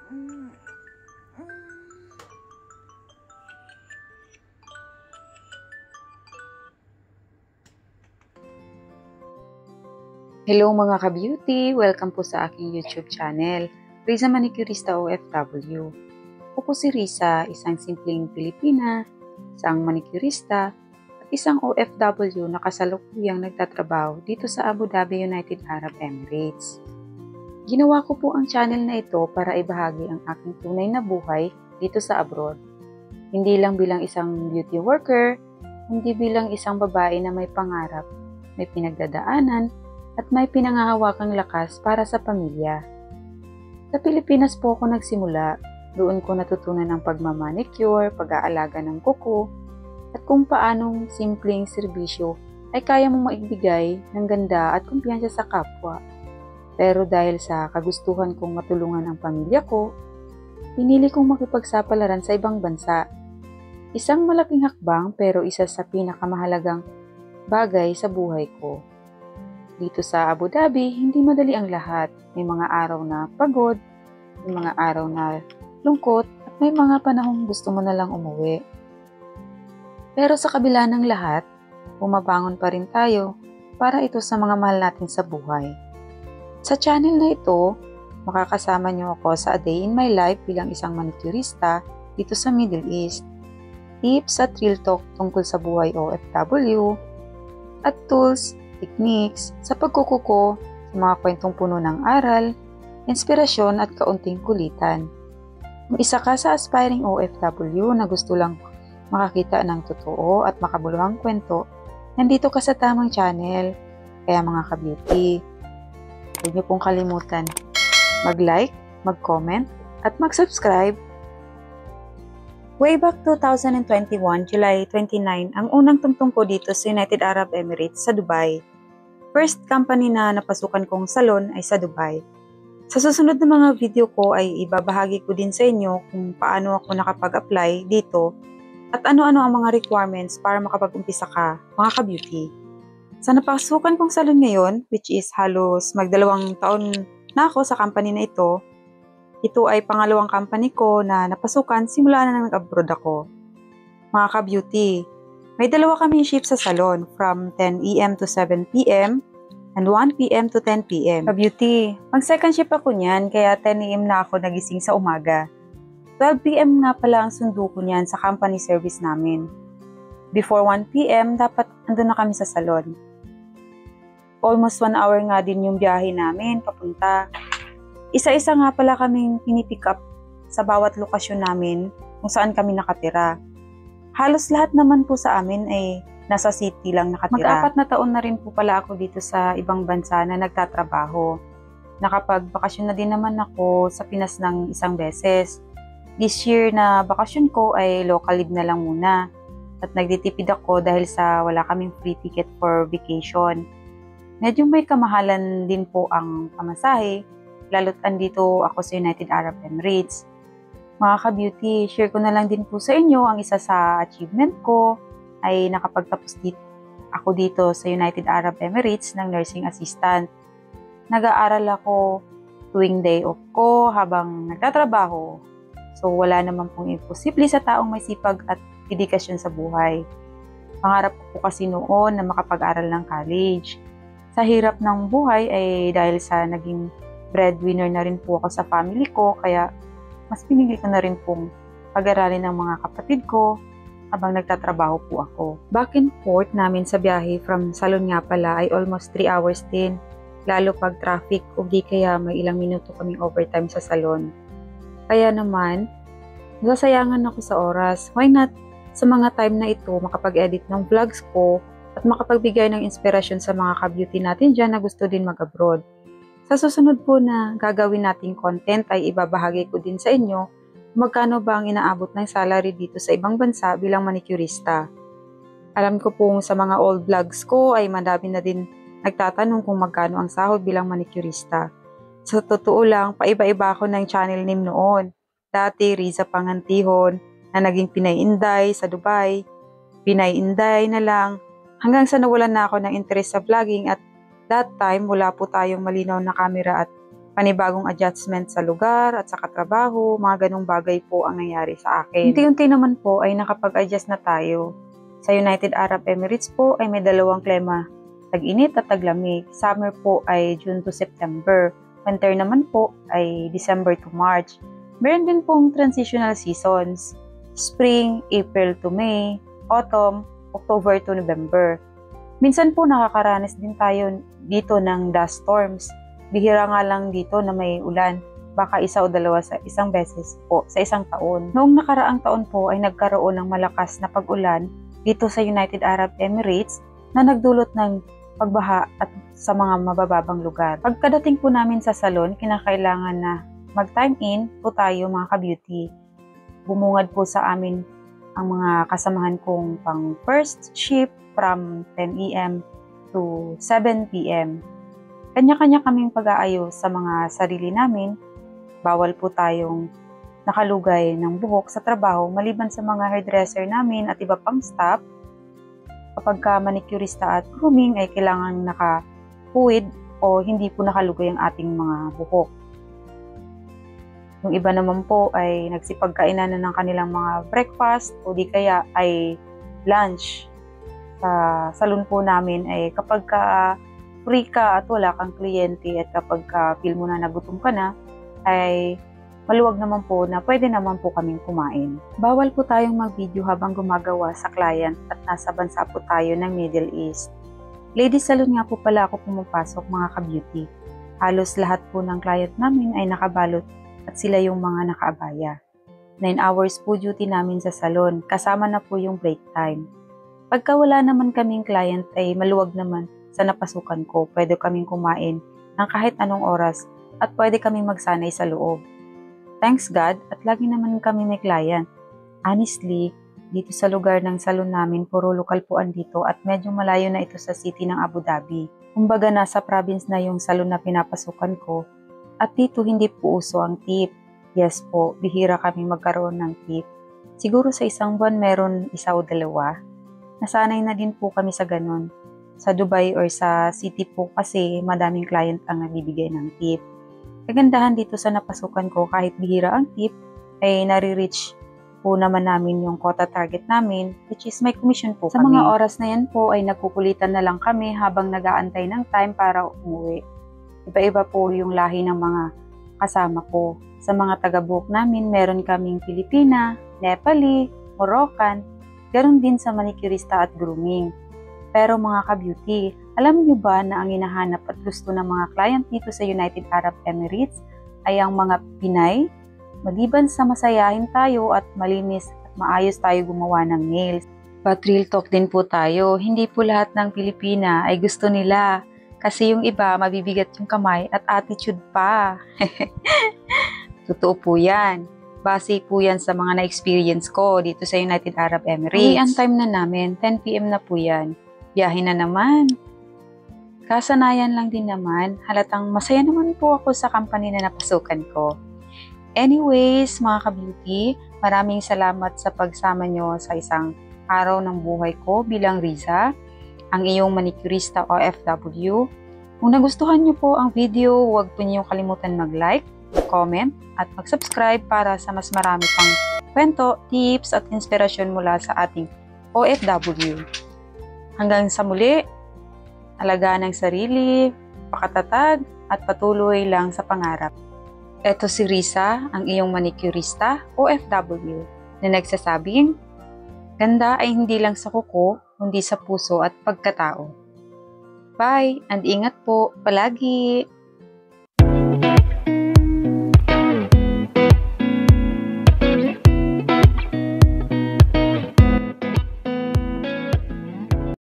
Hello mga ka-beauty! Welcome po sa aking YouTube channel, Riza Manicurista OFW. Ako po si Riza, isang simpleng Pilipina, isang manicurista, at isang OFW na kasalukuyang nagtatrabaho dito sa Abu Dhabi, United Arab Emirates. Ginawa ko po ang channel na ito para ibahagi ang aking tunay na buhay dito sa abroad. Hindi lang bilang isang beauty worker, hindi bilang isang babae na may pangarap, may pinagdadaanan, at may pinangahawakang lakas para sa pamilya. Sa Pilipinas po ako nagsimula, doon ko natutunan ang pagmamanicure, pag-aalaga ng kuko, at kung paanong simpleng serbisyo ay kaya mong maibigay ng ganda at kumpiyansa sa kapwa. Pero dahil sa kagustuhan kong matulungan ang pamilya ko, pinili kong makipagsapalaran sa ibang bansa. Isang malaking hakbang pero isa sa pinakamahalagang bagay sa buhay ko. Dito sa Abu Dhabi, hindi madali ang lahat. May mga araw na pagod, may mga araw na lungkot, at may mga panahong gusto mo na lang umuwi. Pero sa kabila ng lahat, bumabangon pa rin tayo para ito sa mga mahal natin sa buhay. Sa channel na ito, makakasama niyo ako sa A Day in My Life bilang isang manicurista dito sa Middle East. Tips at real talk tungkol sa buhay OFW at tools, techniques, sa pagkukuko, sa mga kwentong puno ng aral, inspirasyon at kaunting kulitan. Kung isa ka sa aspiring OFW na gusto lang makakita ng totoo at makabuluhang kwento, nandito ka sa tamang channel. Kaya mga ka-beauty, huwag niyo pong kalimutan mag-like, mag-comment, at mag-subscribe. Way back 2021, July 29, ang unang tungtong ko dito sa United Arab Emirates sa Dubai. First company na napasukan kong salon ay sa Dubai. Sa susunod na mga video ko ay ibabahagi ko din sa inyo kung paano ako nakapag-apply dito at ano-ano ang mga requirements para makapag-umpisa ka, mga ka-beauty. Sa napasukan kong salon ngayon, which is halos magdalawang taon na ako sa company na ito, ito ay pangalawang company ko na napasukan simula na nag-abroad ako. Mga ka-beauty, may dalawa kaming shift sa salon from 10 AM to 7 PM and 1 PM to 10 PM. Ka-beauty, pang second shift ako niyan kaya 10 AM na ako nagising sa umaga. 12 PM nga pala ang sundo ko niyan sa company service namin. Before 1 PM, dapat andun na kami sa salon. Almost 1 hour nga din yung biyahe namin papunta. Isa-isa nga pala kaming pinipick up sa bawat lokasyon namin kung saan kami nakatira. Halos lahat naman po sa amin ay nasa city lang nakatira. Mag-4 na taon na rin po pala ako dito sa ibang bansa na nagtatrabaho. Nakapag-bakasyon na din naman ako sa Pinas ng isang beses. This year na bakasyon ko ay local leave na lang muna. At nagtitipid ako dahil sa wala kaming free ticket for vacation. Medyo may kamahalan din po ang pamasahe, lalo't andito ako sa United Arab Emirates. Mga ka-beauty, share ko na lang din po sa inyo ang isa sa achievement ko ay nakapagtapos ako dito sa United Arab Emirates ng nursing assistant. Nag-aaral ako tuwing day off ko habang nagtatrabaho. So wala naman pong imposible sa taong may sipag at dedikasyon sa buhay. Pangarap ko po kasi noon na makapag-aral ng college. Sa hirap ng buhay ay dahil sa naging breadwinner na rin po ako sa family ko, kaya mas pinili ko na rin pong pag-aralin ng mga kapatid ko habang nagtatrabaho po ako. Back and forth namin sa biyahe from salon nga pala ay almost 3 hours din, lalo pag traffic o di kaya may ilang minuto kaming overtime sa salon. Kaya naman, nasasayangan ako sa oras. Why not sa mga time na ito makapag-edit ng vlogs ko at makapagbigay ng inspirasyon sa mga ka-beauty natin dyan na gusto din mag-abroad. Sa susunod po na gagawin nating content ay ibabahagi ko din sa inyo magkano ba ang inaabot ng salary dito sa ibang bansa bilang manicurista. Alam ko po sa mga old vlogs ko ay madami na din nagtatanong kung magkano ang sahod bilang manicurista. Sa totoo lang, paiba-iba ako ng channel name noon. Dati, Riza Pangantihon na naging Pinay Inday sa Dubai. Pinay Inday na lang hanggang sa nawalan na ako ng interest sa vlogging at that time, wala po tayong malinaw na camera at panibagong adjustment sa lugar at sa katrabaho, mga ganong bagay po ang nangyari sa akin. Unti-unti naman po ay nakapag-adjust na tayo. Sa United Arab Emirates po ay may dalawang klima, tag-init at taglamig. Summer po ay June to September. Winter naman po ay December to March. Meron din pong transitional seasons, spring, April to May, autumn, October to November. Minsan po nakakaranas din tayo dito ng dust storms. Bihira nga lang dito na may ulan, baka isa o dalawa sa isang beses po sa isang taon. Noong nakaraang taon po ay nagkaroon ng malakas na pag-ulan dito sa United Arab Emirates na nagdulot ng pagbaha at sa mga mabababang lugar. Pagkadating po namin sa salon, kinakailangan na mag-time in po tayo mga ka-beauty. Bumungad po sa amin ang mga kasamahan kong pang first shift from 10 AM to 7 PM. Kanya-kanya kaming pag-aayos sa mga sarili namin. Bawal po tayong nakalugay ng buhok sa trabaho maliban sa mga hairdresser namin at iba pang staff. Kapag ka manicurista at grooming ay kailangan nakapuwid o hindi po nakalugay ang ating mga buhok. Yung iba naman po ay nagsipagkainan na ng kanilang mga breakfast o di kaya ay lunch. Sa salon po namin ay kapag ka free ka at wala kang kliyente at kapag feel mo na nagutom ka na, ay maluwag naman po na pwede naman po kaming kumain. Bawal po tayong mag-video habang gumagawa sa client at nasa bansa po tayo ng Middle East. Ladies salon nga po pala ako pumapasok mga ka-beauty. Halos lahat po ng client namin ay nakabalot at sila yung mga nakaabaya. 9 hours po duty namin sa salon, kasama na po yung break time. Pagka wala naman kaming client ay maluwag naman sa napasukan ko, pwede kaming kumain ng kahit anong oras at pwede kaming magsanay sa loob. Thanks God at lagi naman kami may client. Honestly, dito sa lugar ng salon namin, puro lokal po andito at medyo malayo na ito sa city ng Abu Dhabi. Kumbaga nasa province na yung salon na pinapasukan ko at dito hindi po uso ang tip. Yes po, bihira kami magkaroon ng tip. Siguro sa isang buwan meron isa o dalawa. Nasanay na din po kami sa ganun. Sa Dubai or sa city po kasi madaming client ang nagbibigay ng tip. Kagandahan dito sa napasukan ko kahit bihira ang tip ay nare-reach po naman namin yung quota target namin which is may commission po sa kami. Sa mga oras na yan po ay nagkukulitan na lang kami habang nag-aantay ng time para umuwi. Iba-iba po yung lahi ng mga kasama ko. Sa mga taga-book namin meron kaming Pilipina, Nepali, Moroccan, ganon din sa manicurista at grooming. Pero mga ka-beauty, alam niyo ba na ang hinahanap at gusto ng mga client dito sa United Arab Emirates ay ang mga Pinay? Maliban sa masayahin tayo at malinis at maayos tayo gumawa ng nails. But real talk din po tayo, hindi po lahat ng Pilipina ay gusto nila. Kasi yung iba, mabibigat yung kamay at attitude pa. Totoo po yan. Base po yan sa mga na-experience ko dito sa United Arab Emirates. Ang time na namin, 10 PM na po yan. Biyahe na naman. Kasanayan lang din naman, halatang masaya naman po ako sa company na napasukan ko. Anyways, mga ka-beauty, maraming salamat sa pagsama nyo sa isang araw ng buhay ko bilang Riza, ang iyong manicurista OFW. Kung nagustuhan nyo po ang video, huwag po niyong kalimutan mag-like, comment, at mag-subscribe para sa mas marami pang kwento, tips, at inspirasyon mula sa ating OFW. Hanggang sa muli, alagaan ang sarili, pakatatag, at patuloy lang sa pangarap. Ito si Riza, ang iyong manicurista, OFW, na nagsasabing, ganda ay hindi lang sa kuko, kundi sa puso at pagkatao. Bye, and ingat po palagi!